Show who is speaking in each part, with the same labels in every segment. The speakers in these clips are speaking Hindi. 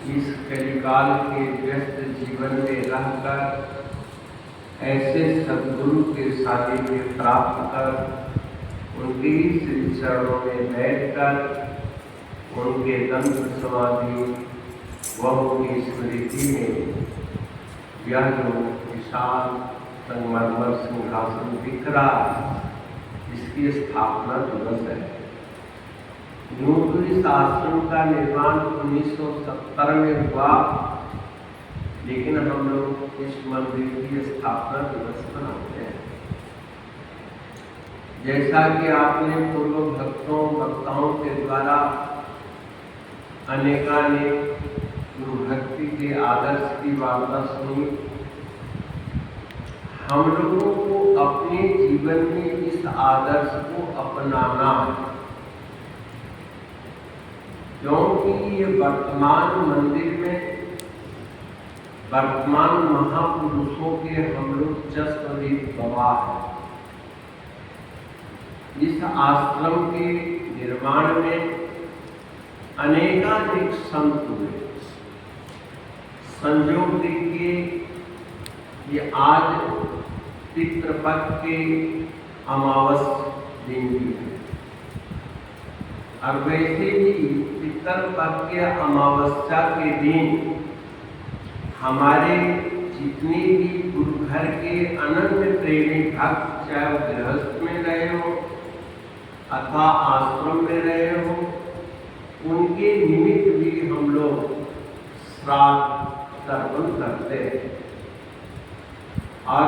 Speaker 1: इस कलिकाल के व्यस्त जीवन में रहकर ऐसे सद्गुरु के सानिध्य प्राप्त कर उनके ही श्री चरणों में बैठकर उनके तंत्र समाधि व उनकी स्मृति में यह जो विशाल संगमरमर सिंहासन दिख रहा है, इसकी स्थापना दिवस है। यूं तो इस आश्रम का निर्माण 1970 में हुआ, लेकिन हम लोग इस मंदिर की स्थापना दिवस मनाते हैं। जैसा कि आपने पूर्व वक्ताओं के द्वारा अनेकानेक गुरु भक्ति के आदर्श की वार्ता सुनी, हम लोगों को अपने जीवन में इस आदर्श को अपनाना है, क्योंकि ये वर्तमान मंदिर में वर्तमान महापुरुषों के हम लोग चश्मदीद गवाह हैं। इस आश्रम के निर्माण में अनेकानेक संत हुए। संयोग देखिए, ये आज पितृपक्ष के अमावस दिन भी है, और वैसे भी पितृपक्ष के अमावस्या के दिन हमारे जितने भी गुरु घर के अनन्य प्रेमी भक्त, चाहे वो गृहस्थ में रहे हो अथवा आश्रम में रहे हो, उनके निमित्त भी हम लोग श्राद्ध तर्पण करते हैं। और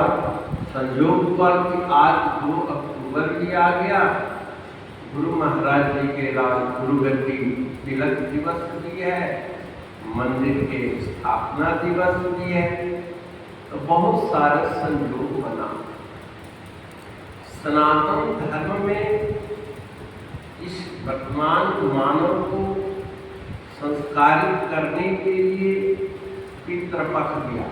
Speaker 1: संयोग हुआ कि आज 2 अक्टूबर भी आ गया, गुरु महाराज जी के गुरुगद्दी तिलक दिवस भी है, मंदिर के स्थापना दिवस भी है, तो बहुत सारे संयोग बना। सनातन धर्म में इस वर्तमान मानव को संस्कारित करने के लिए पितृपक्ष दिया।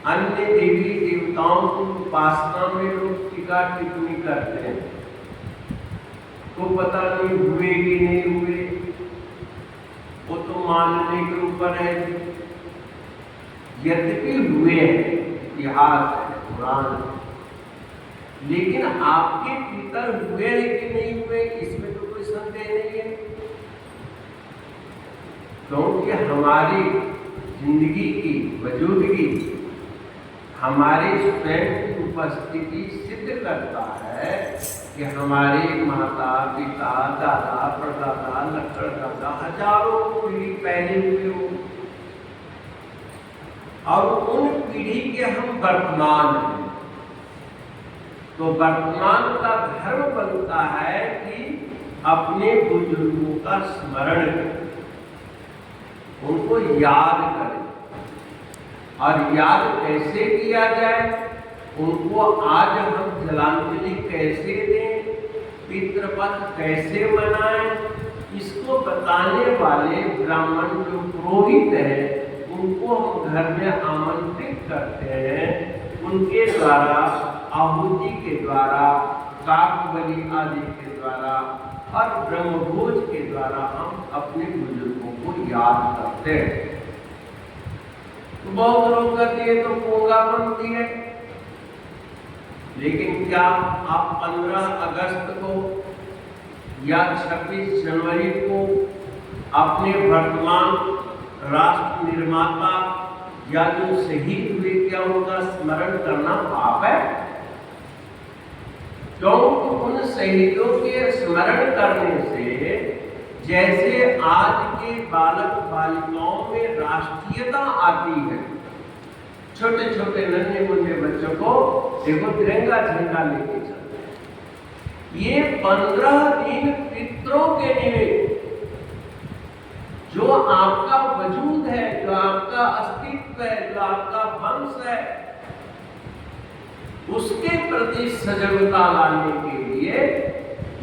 Speaker 1: अन्य देवी देवताओं की उपासना में लोग टीका टिप्पणी करते हैं, तो पता नहीं हुए कि नहीं हुए, वो तो मानने के ऊपर है। यद्यपि हुए हैं, इतिहास है, पुराण है, लेकिन आपके पितर हुए हैं कि नहीं हुए, इसमें तो कोई संदेह नहीं है, क्योंकि हमारी जिंदगी की वजूदगी हमारे स्वयं की उपस्थिति सिद्ध करता है कि हमारे माता पिता दादा परदादा लक्ष्मणदादा हजारों पीढ़ी पहले हुए हो, और उन पीढ़ी के हम वर्तमान हैं। तो वर्तमान का धर्म बनता है कि अपने बुजुर्गों का स्मरण करें, उनको याद करें। और याद कैसे किया जाए, उनको आज हम जलांजलि कैसे दें, पितृपक्ष कैसे मनाएं, इसको बताने वाले ब्राह्मण जो पुरोहित हैं, उनको हम घर में आमंत्रित करते हैं। उनके द्वारा, आहुति के द्वारा, काक बलि आदि के द्वारा और ब्रह्मभोज के द्वारा हम अपने बुजुर्गों को याद करते हैं। तो बहुत लोग कहते हैं तो पोंगापंथी है, लेकिन क्या आप 15 अगस्त को या 26 जनवरी को अपने वर्तमान राष्ट्र निर्माता या जो शहीद हुए, क्या उनका स्मरण करना पाप है? क्योंकि उन शहीदों के स्मरण करने से जैसे आज के बालक बालिकाओं में राष्ट्रीयता आती है, छोटे छोटे नन्हे मुन्ने बच्चों को देखो तिरंगा झंडा लेके चलते हैं। ये 15 दिन पितरों के निमित्त जो आपका वजूद है, जो आपका अस्तित्व है, जो आपका वंश है, उसके प्रति सजगता लाने के लिए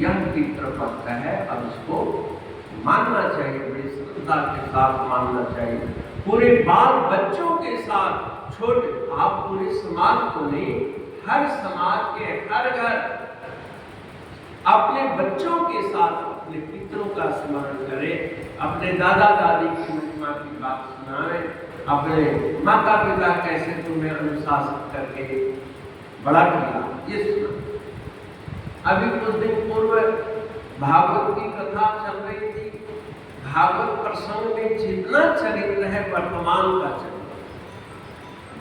Speaker 1: यह पितृपक्ष है। अब इसको मानना चाहिए, बड़ी श्रद्धा के साथ मानना चाहिए, पूरे बाल बच्चों के साथ। छोटे आप पूरे समाज को नहीं, हर समाज के हर घर अपने बच्चों के साथ अपने पितरों का स्मरण करे, अपने दादा दादी की महिमा की बात सुनाए, अपने माता पिता कैसे तुम्हें अनुशासित करके बड़ा किया ये सुना। अभी कुछ दिन पूर्व भागवत की कथा चल रही थी। भागवत प्रसंग में जितना चरित्र है वर्तमान का चरित्र,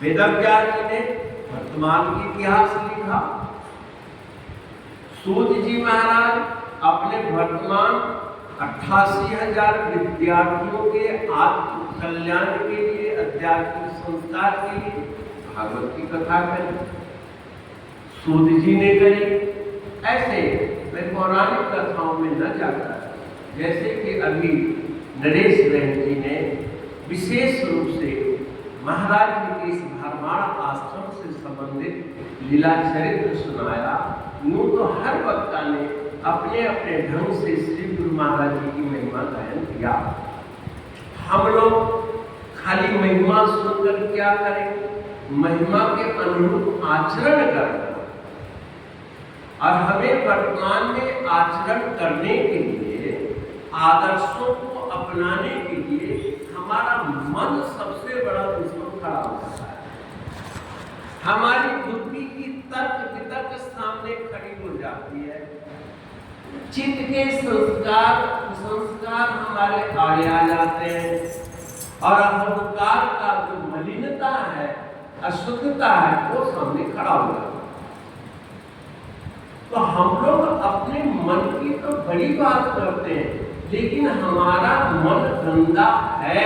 Speaker 1: वेदव्यास जी ने वर्तमान की इतिहास लिखा। सूत जी महाराज अपने वर्तमान 88,000 विद्यार्थियों के आत्म कल्याण के लिए, आध्यात्मिक संस्कार के लिए भागवत की कथा करी, सूत जी ने करी। ऐसे मैं पौराणिक कथाओं में न जाता, जैसे कि अभी नरेश बहन जी ने विशेष रूप से महाराज जी के इस भरमाण आश्रम से संबंधित लीला चरित्र सुनाया। यूं तो हर वक्ता ने अपने अपने ढंग से श्री गुरु महाराज जी की महिमा गायन किया। हम लोग खाली महिमा सुनकर क्या करें, महिमा के अनुरूप आचरण करना। और हमें वर्तमान में आचरण करने के लिए, आदर्शों को अपनाने के लिए हमारा मन सबसे बड़ा दुश्मन खड़ा होता है। हमारी बुद्धि की तर्क वितर्क सामने खड़ी हो जाती है। चित्त के संस्कार हमारे आड़े आ जाते हैं और अहंकार का जो मलिनता है, अशुद्धता है, वो सामने खड़ा हो जाता है। तो हम लोग अपने मन की तो बड़ी बात करते हैं, लेकिन हमारा मन गंदा है,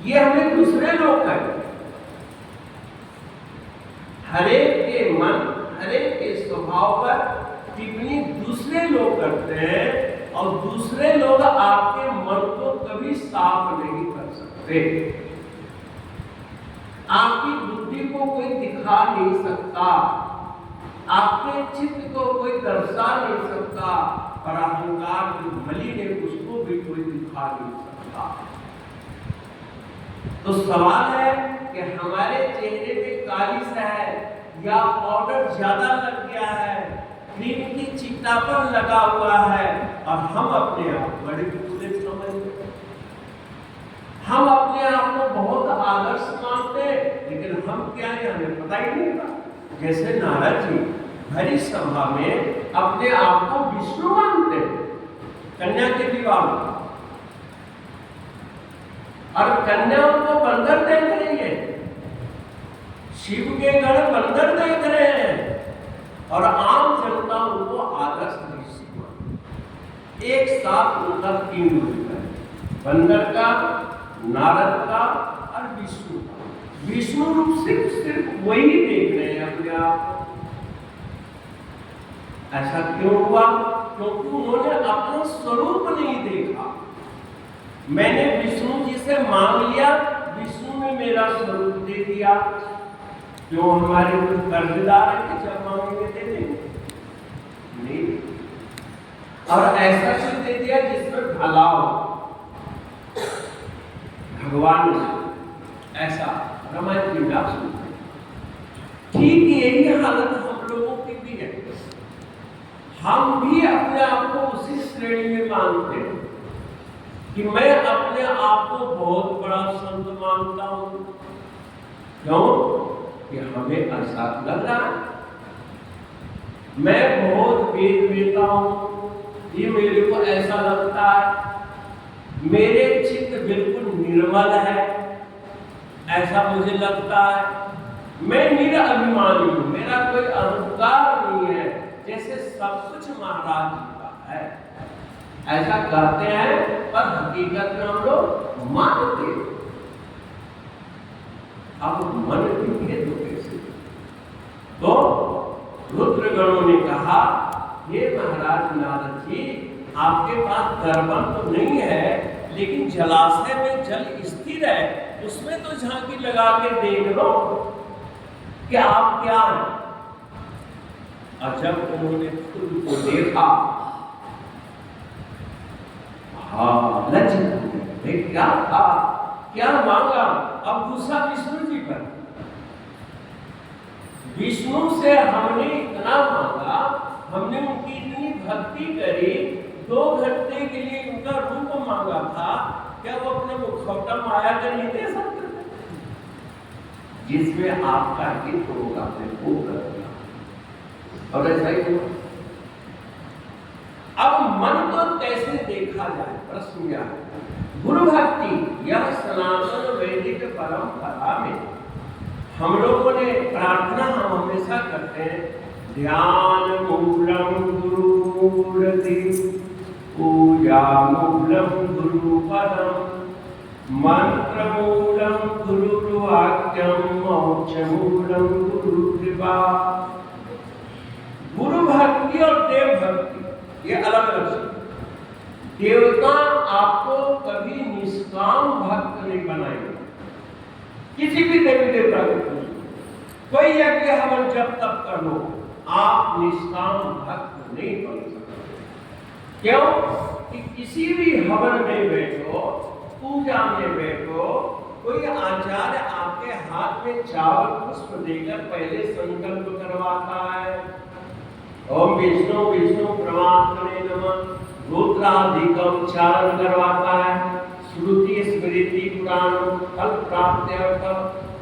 Speaker 1: ये हमें दूसरे लोग कहते हैं। हरेक के मन, हरेक के स्वभाव पर टिप्पणी दूसरे लोग करते हैं और दूसरे लोग आपके मन को कभी साफ नहीं कर सकते। आपकी बुद्धि को कोई दिखा नहीं सकता, आपके चित्त को कोई दर्शा नहीं सकता, और अहंकार जो मलिन है उसको भी कोई दिखा नहीं सकता। तो सवाल है कि हमारे चेहरे पे कालिश है या पाउडर ज्यादा लग गया है, क्रीम की चिकनापन लगा हुआ है, और हम अपने आप बड़े दूसरे समझते हैं। हम अपने आप को बहुत आदर्श मानते हैं, लेकिन हम क्या है हमें पता ही नहीं था। जैसे नारद जी भरी सभा में अपने आप को विष्णु मानते हैं, कन्या के विवाह में, और कन्याओं को बंदर देख रही है, शिव के गण बंदर देख रहे हैं, और आम जनता उनको आदर्श ऋषि मानती। एक साथ उनका 3 रूप है, बंदर का, नारद का और विष्णु का। विष्णु रूप सिर्फ वही देख रहे हैं अपने आप को। ऐसा क्यों हुआ? क्योंकि उन्होंने अपना स्वरूप नहीं देखा। मैंने विष्णु जी से मांग लिया, विष्णु ने मेरा स्वरूप दे दिया। क्यों हमारे कुछ कर्जदार है कि जब मांगेंगे दे देंगे? नहीं। और ऐसा कुछ दे दिया जिसमें भला हो, भगवान ने ऐसा रामायण की बात सुनते। ठीक यही हालत हम लोगों की भी है। हम भी अपने आप को उसी श्रेणी में मानते हैं कि मैं अपने आप को बहुत बड़ा संत मानता हूं। क्यों? कि हमें ऐसा लग रहा है मैं बहुत वेद वेता हूं, ये मेरे को ऐसा लगता है, मेरे चित्त बिल्कुल निर्मल है, ऐसा मुझे लगता है। मैं निराभिमानी हूं, मेरा कोई अहंकार नहीं है, जैसे सब कुछ महाराज जी का है, ऐसा कहते हैं। पर हकीकत में हम लोग मानते हैं। अब मन दिखे तो कैसे? तो रुद्रगणों ने कहा, हे महाराज नारद जी, आपके पास दर्पण तो नहीं है, लेकिन जलाशय में जल स्थिर है, उसमें तो झांकी लगा के देख लो कि आप क्या हैं। और जब उन्होंने खुद को देखा, हाँ, लज्जित क्या था, क्या मांगा? अब गुस्सा विष्णु जी पर। विष्णु से हमने इतना मांगा, हमने उनकी इतनी भक्ति करी, 2 घंटे के लिए उनका रूप मांगा था, क्या वो अपने मुखौटा माया का नहीं दे सकते? जिसमें आपका हित होगा वो करेगा, और ऐसा ही हुआ। अब मन को कैसे देखा जाए? प्रश्न यह है। गुरु भक्ति यह सनातन वैदिक परंपरा में हम लोगों ने प्रार्थना हम हमेशा करते हैं, ध्यान मूलम गुरुमूर्ति, पूजा मूलम गुरुपदम, मंत्र मूलम गुरुवाक्यम, मोक्ष मूलम गुरुकृपा। गुरु भक्ति और देव भक्ति ये अलग अलग चीज। देवता आपको कभी निष्काम भक्त नहीं बनाएगा, किसी भी देवी देवता को कोई यज्ञ हवन जब तक कर लो, आप निष्काम भक्त नहीं बन सकते। क्यों? कि किसी भी हवन में बैठो, पूजा में बैठो, कोई आचार्य आपके हाथ में चावल पुष्प देकर पहले संकल्प करवाता है, ओम विष्णु विष्णु परमात्मने नमः, रुद्राधिकम उच्चारण करवाता है, श्रुति स्मृति पुराण फल प्राप्ति अर्थ,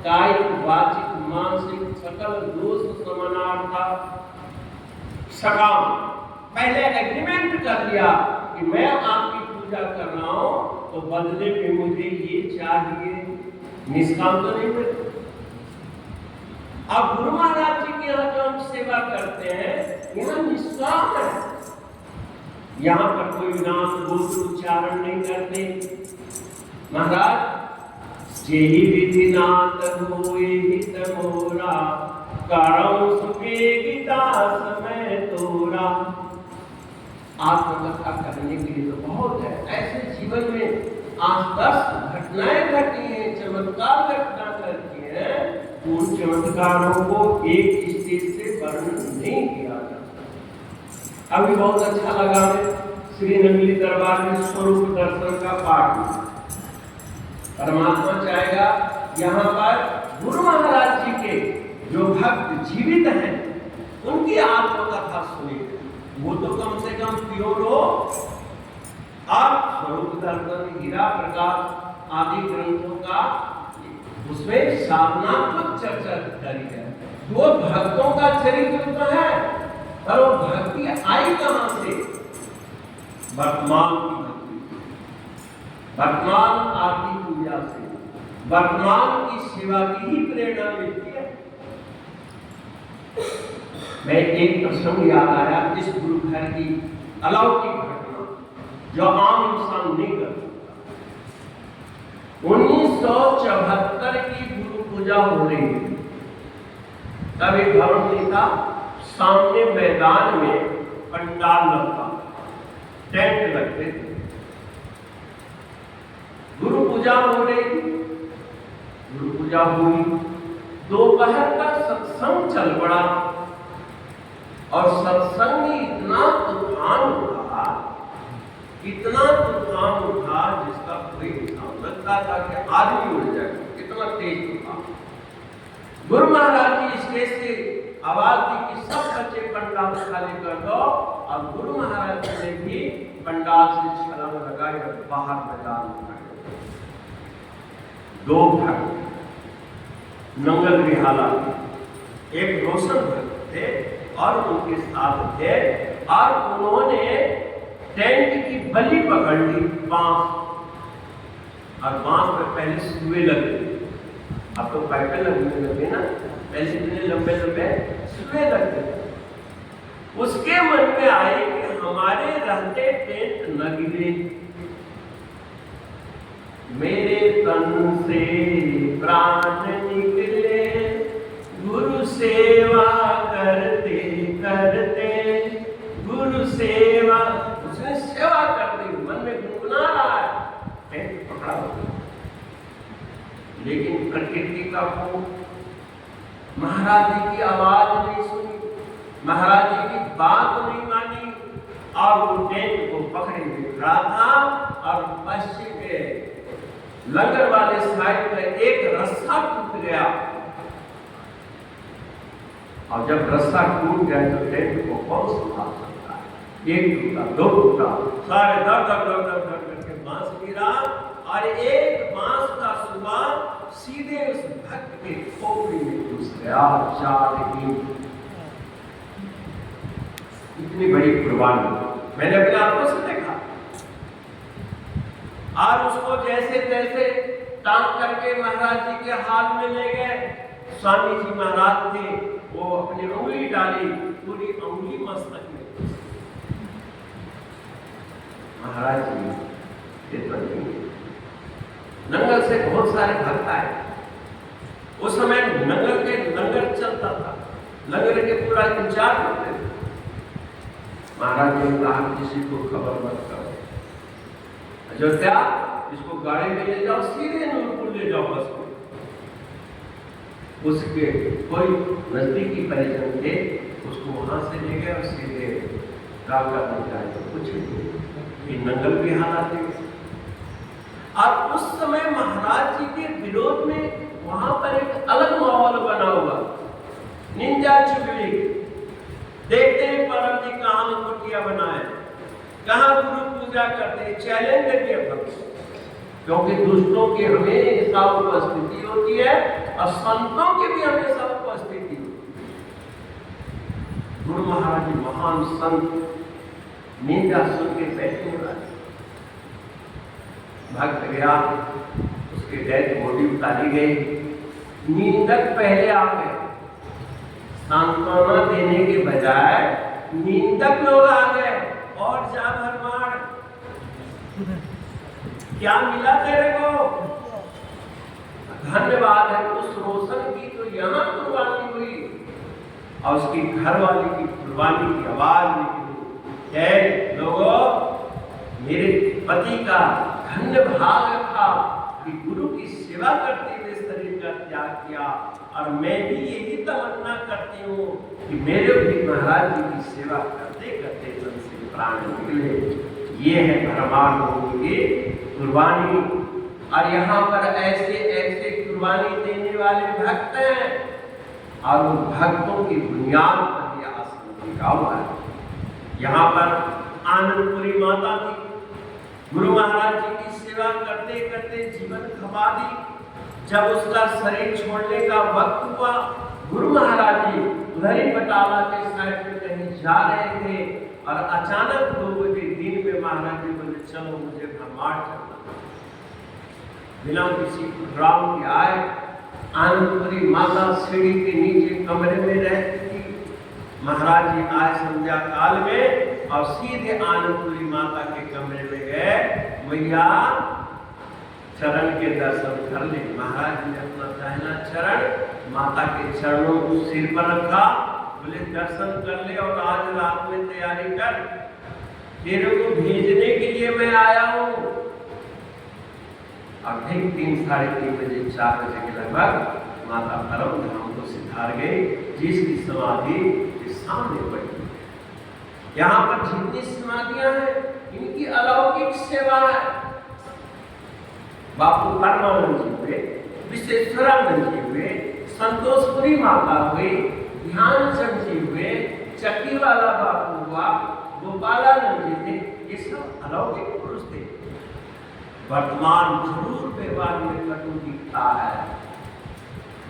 Speaker 1: कायिक वाचिक मानसिक सकल दोष शमनार्थ सकाम। पहले एग्रीमेंट कर लिया कि मैं आपकी पूजा कर रहा हूं, तो बदले में मुझे ये चाहिए, निष्काम तो नहीं मिलता। अब गुरु महाराज जी के यहाँ जो हम सेवा करते हैं, यहाँ निष्काम है, यहाँ पर कोई नाम गोत्र उच्चारण नहीं करते। महाराज जेहि विधि नाथ होए हित मोरा, करम सुवेगिता समय तोरा। आत्मकथा करने के लिए तो बहुत है, ऐसे जीवन में आज 10 घटनाएं घटी हैं, चमत्कार घटना करती हैं, उन चमत्कारों को एक स्टेज से वर्णन नहीं किया जाता। अभी बहुत अच्छा लगा हमें श्री नगली दरबार में स्वरूप दर्शन का पाठ। परमात्मा चाहेगा यहाँ पर गुरु महाराज जी के जो भक्त जीवित हैं, उनकी आत्मकथा सुनिए। वो तो कम से कम प्योर हो। आप स्वरूप दर्शन, हीरा प्रकाश आदि ग्रंथों का उसमें साधनात्मक चर्चा करी है। वो भक्तों का चरित्र तो है, पर वो भक्ति आई कहां से? वर्तमान की भक्ति, वर्तमान आरती पूजा से, वर्तमान की सेवा की ही प्रेरणा मिलती है। मैं एक प्रसंग याद आया, इस गुरु घर की अलौकिक घटना जो आम इंसान नहीं कर सकता। 1974 की गुरु पूजा हो रही थी। तब एक भवन नहीं था, सामने मैदान में पंडाल लगता, टेंट लगते थे। गुरु पूजा हो रही थी। गुरु पूजा हुई, दोपहर का सत्संग चल पड़ा, और सत्संग में इतना तूफान उठा, इतना तूफान उठा जिसका कोई हिसाब लगता था कि आदमी उड़ जाएगा, कितना तेज तूफान। गुरु महाराज जी स्टेज से आवाज दी कि सब बच्चे पंडाल खाली कर दो, और गुरु महाराज जी ने भी पंडाल से छलांग लगाई और बाहर मैदान में खड़े। 2 भक्त नंगल विहाला, एक रोशन भक्त थे और उनके साथ थे, और उन्होंने टेंट की बल्ली पकड़ ली, बांस, और बांस पर पहले सुए लगे। अब तो पाइपें लगने लगे ना, पहले इतने लंबे लंबे सुए लगे। उसके मन में आए कि हमारे रहते टेंट न गिरे, मेरे तन से प्राण निकले, गुरु सेवा करते करते, गुरु सेवा। उसने सेवा करते मन में गुनगुना रहा है, टेंट पकड़ा हुआ। लेकिन प्रकृति का कोप, महाराज जी की आवाज नहीं सुनी, महाराज जी की बात नहीं मानी, और वो टेंट को पकड़े हुए खड़ा था, और पश्चिम के लंगर वाले साइड में एक रस्सा टूट गया, और जब रस्सा टूट गया तो टेंट को कौन संभाल सकता है? एक टूटा, दो टूटा, सारे दर दर दर दर दर करके बांस गिरा और एक बांस का सुबान सीधे उस भक्त के खोपड़ी में घुस गया। इतनी बड़ी कुर्बानी मैंने अपने आंखों से देखा। और उसको जैसे तैसे टांग करके महाराज जी के हाथ में ले गए। स्वामी जी महाराज थे, वो अपनी उंगली डाली, पूरी उंगली मस्तक में। महाराज जी इतना नहीं, नंगल से बहुत सारे भक्त आए। उस समय लंगर चलता था, लंगर के पूरा इंतजार करते थे। महाराज जी ने कहा किसी को खबर मत करो, अयोध्या इसको गाड़ी में ले जाओ, सीधे नूरपुर ले जाओ बस को। उसके कोई नजदीकी परिजन थे, उसको वहां से ले गए और सीधे रावका में जाए तो कुछ नहीं, नंगल भी हालात है। और उस समय महाराज जी के विरोध में वहां पर एक अलग माहौल बना हुआ, निंजा चुगली। देखते हैं परम जी कहां कुटिया बनाए, कहां गुरु पूजा करते, चैलेंज किया भक्त। क्योंकि दुष्टों की हमेशा उपस्थिति होती है और संतों की भी हमेशा उपस्थिति होती है। गुरु महाराज जी महान संत, निंदा सुन के बैठने वाले। भक्त गया, उसके डेड बॉडी उतारी गई, निंदक पहले आ गए। सांत्वना देने के बजाय निंदक लोग आ गए और जा भरमार, क्या मिला तेरे को? धन्यवाद है उस रोशन की तो यहाँ कुर्बानी हुई और उसकी घरवाली की कुर्बानी की आवाज निकली। है लोगों, मेरे पति का धन्य भाग था कि गुरु की सेवा करते हुए शरीर का त्याग किया, और मैं भी यही तमन्ना करती हूँ कि मेरे भी महाराज जी की सेवा करते करते तन से प्राण निकले। ये है परमात्मा की कुर्बानी। और यहाँ पर ऐसे ऐसे कुर्बानी देने वाले भक्त हैं, और उन भक्तों की बुनियाद पर यह आश्रम लिखा हुआ है। यहाँ पर आनंदपुरी माता थी, गुरु महाराज जी की सेवा करते करते जीवन खपा दी। जब उसका शरीर छोड़ने का वक्त हुआ, गुरु महाराज जी उधर ही बटाला के साइड में कहीं जा रहे थे और अचानक 2 बजे दिन में महाराज जी बोले चलो मुझे भरमार चलना। बिना किसी प्रोग्राम के आए। आनंदपुरी माता सीढ़ी के नीचे कमरे में रहती थी। महाराज जी आए संध्या काल में और सीधे आनंदपुरी माता के कमरे में गए। मैया चरण के दर्शन कर ले। महाराज जी ने अपना दाहिना चरण माता के चरणों को सिर पर रखा, बोले दर्शन कर ले और आज रात में तैयारी कर, तेरे को भेजने के लिए मैं आया हूँ। और ठीक 3, साढ़े 3 बजे 4 बजे के लगभग माता परम धाम को सिधार गई, जिसकी समाधि के सामने पड़ी। यहाँ पर जितनी समाधियां हैं इनकी अलौकिक सेवा है। बापू परमानंद जी हुए, विश्वेश्वरानंद जी हुए, संतोषपुरी माता हुई, ध्यानचंद जी हुए, चक्कीवाला बापू हुआ, गोपालानंद जी थे। ये सब अलौकिक पुरुष थे। वर्तमान जरूर व्यवहार में कटु दिखता है,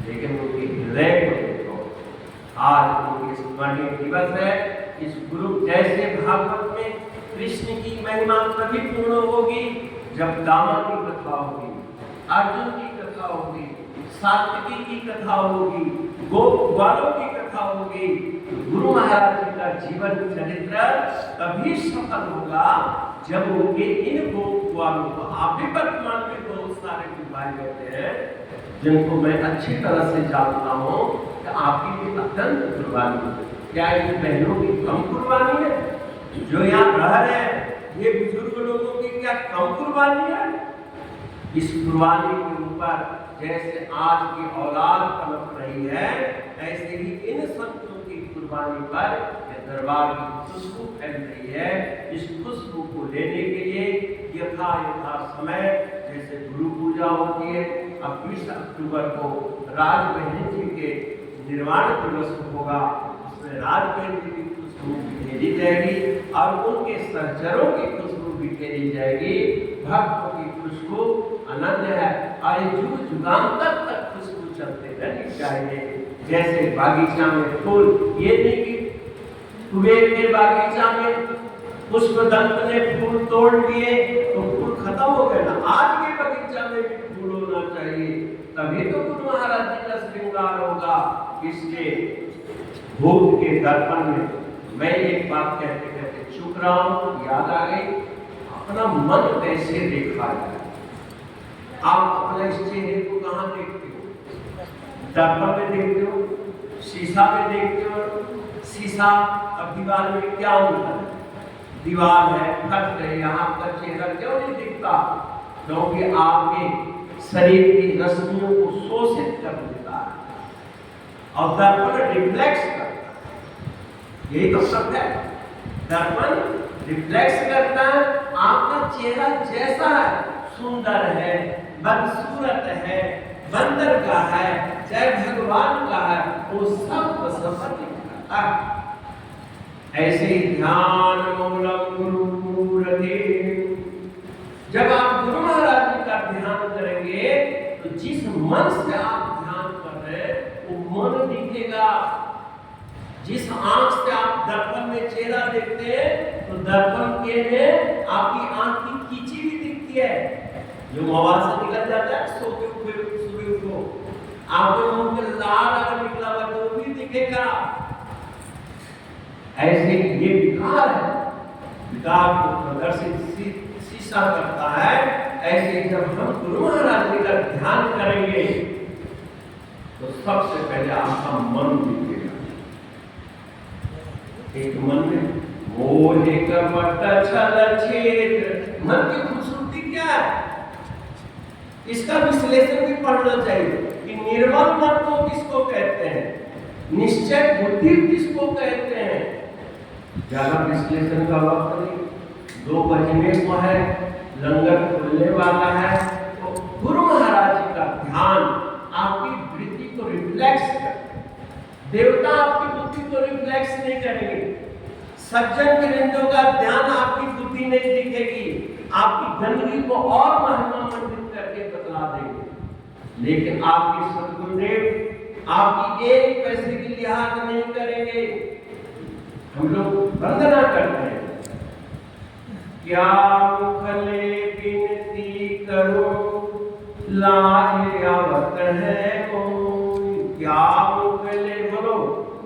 Speaker 1: लेकिन उनके हृदय को देखो। आज उनकी स्मरणीय दिवस है। इस गुरु जैसे भागवत में कृष्ण की महिमा तभी पूर्ण होगी जब दामा की कथा होगी, अर्जुन की कथा होगी, सात्विकी की कथा होगी, गोप ग्वालों की कथा होगी। गुरु महाराज जी का जीवन चरित्र तभी सफल होगा जब उनके इन गोप ग्वालों को, आप भी वर्तमान में बहुत सारे भाई होते हैं जिनको मैं अच्छी तरह से जानता हूँ कि आपकी भी अत्यंत कुर्बानी है। क्या इन बहनों की कम कुर्बानी है? जो यहाँ रह रहे हैं ये बुजुर्ग लोगों की क्या कम कुर्बानी है? इस कुर्बानी के ऊपर जैसे आज की औलाद पनप रही है, ऐसे ही इन संतों की कुर्बानी पर दरबार की खुशबू फैल रही है। इस खुशबू को लेने के लिए यथा यथा समय, जैसे गुरु पूजा होती है, अब 20 अक्टूबर को राज बहन जी के निर्वाण दिवस होगा, उसमें राज बहन जी की खुशबू खुशबू बिखेरी जाएगी और उनके सहचरों की खुशबू बिखेरी जाएगी। भक्तों की खुशबू अनन्य है और ये जुग जुगांतर तक खुशबू चलते रहनी चाहिए। जैसे बागीचा में फूल, ये नहीं कि कुबेर के बागीचा में पुष्पदंत ने फूल तोड़ लिए तो फूल खत्म हो गए ना, आज के बगीचा में भी फूल होना चाहिए, तभी तो गुरु महाराज जी का श्रृंगार होगा। इसके भूत के दर्पण में मैं एक बात कहते कहते चुप रहा हूं, याद आ गई, अपना मन कैसे देखा जाए। आप अपने इस चेहरे को कहां देखते हो? दर्पण में देखते हो, शीशा में देखते हो। शीशा और दीवार में क्या होता है? दीवार है, फर्श है, यहाँ आपका चेहरा क्यों नहीं दिखता? क्योंकि आपके शरीर की रश्मियों को शोषित कर देता है और दर्पण रिफ्लेक्स करता है। यही तो सत्य है, दर्पण रिफ्लेक्स करता है। आपका चेहरा जैसा है, सुंदर है, बदसूरत है, बंदर का है, चाहे भगवान का है, वो सब समझ दिखता है। ऐसे ही ध्यान मूलम गुरुमूर्ते, जब आप गुरु महाराज जी का ध्यान करेंगे तो जिस मन से आप ध्यान कर रहे हैं वो मन दिखेगा। जिस आंख से आप दर्पण में चेहरा देखते हैं तो दर्पण के में आपकी आंख की कीची भी दिखती है, जो मोबाइल से निकल जाता है सोते हुए सुबह को, आपके मुंह में लाल अगर निकला हुआ तो भी दिखेगा। ऐसे ये विकार है, विकार को प्रदर्शित शीशा करता है। ऐसे जब हम गुरु महाराज जी का ध्यान करेंगे तो सबसे पहले आपका मन दिखेगा। एक मन में मोहे कपट छल छेद, मन की खूबसूरती क्या है? इसका विश्लेषण भी पढ़ना चाहिए कि निर्मल मन को किसको कहते हैं, निश्चय बुद्धि किसको कहते हैं। ज्यादा विश्लेषण का वक्त नहीं, 2 बजने को है, लंगर खुलने वाला है, तो गुरु महाराज जी का ध्यान आपकी वृत्ति को रिफ्लेक्स करते हैं। देवता आपकी बुद्धि को रिफ्लेक्स नहीं करेंगे, सज्जन वृंदों का ध्यान आपकी बुद्धि नहीं दिखेगी, आपकी गंदगी को और महिमामंडित करके बतला देंगे। लेकिन आपके सद्गुरुदेव आपकी एक पैसे की लिहाज नहीं करेंगे। हम लोग वंदना करते हैं, क्या मुखले विनती करो लाज आवत है मोई, क्या मुखले बोलो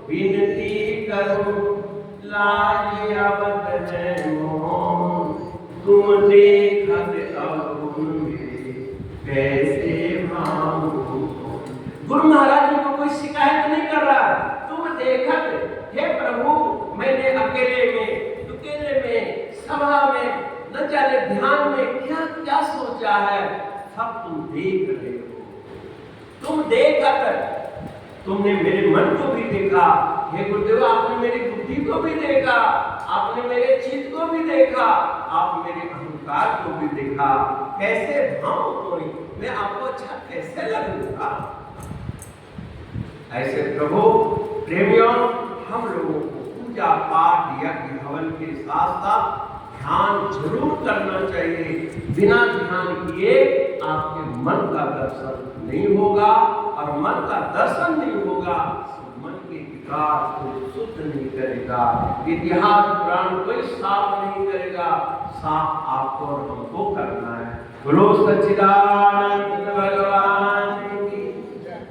Speaker 1: विनती करो लाज आवत है मोई, तुम देखत अवगुण कैसे भाव। गुरु महाराज जी को कोई शिकायत नहीं कर रहा, तुम देखत, हे प्रभु मैंने अकेले में, दुकेले में, सभा में, न जाने ध्यान में क्या क्या सोचा है, सब तुम देख रहे हो। तुम देखकर तुमने मेरे मन को भी देखा, हे गुरुदेव आपने मेरी बुद्धि को भी देखा, आपने मेरे चित्त को भी देखा, आप मेरे अहंकार को भी देखा। कैसे भाव कोई, मैं आपको अच्छा कैसे लगूंगा? ऐसे प्रभु प्रेमियों, हम लोगों को पूजा पाठ यज्ञ हवन के साथ साथ ध्यान जरूर करना चाहिए। बिना ध्यान किए आपके मन का दर्शन नहीं होगा, और मन का दर्शन नहीं होगा मन के विकार को शुद्ध नहीं करेगा, इतिहास पुराण कोई साफ नहीं करेगा, साफ आपको और हमको करना है। बोलो सच्चिदानंद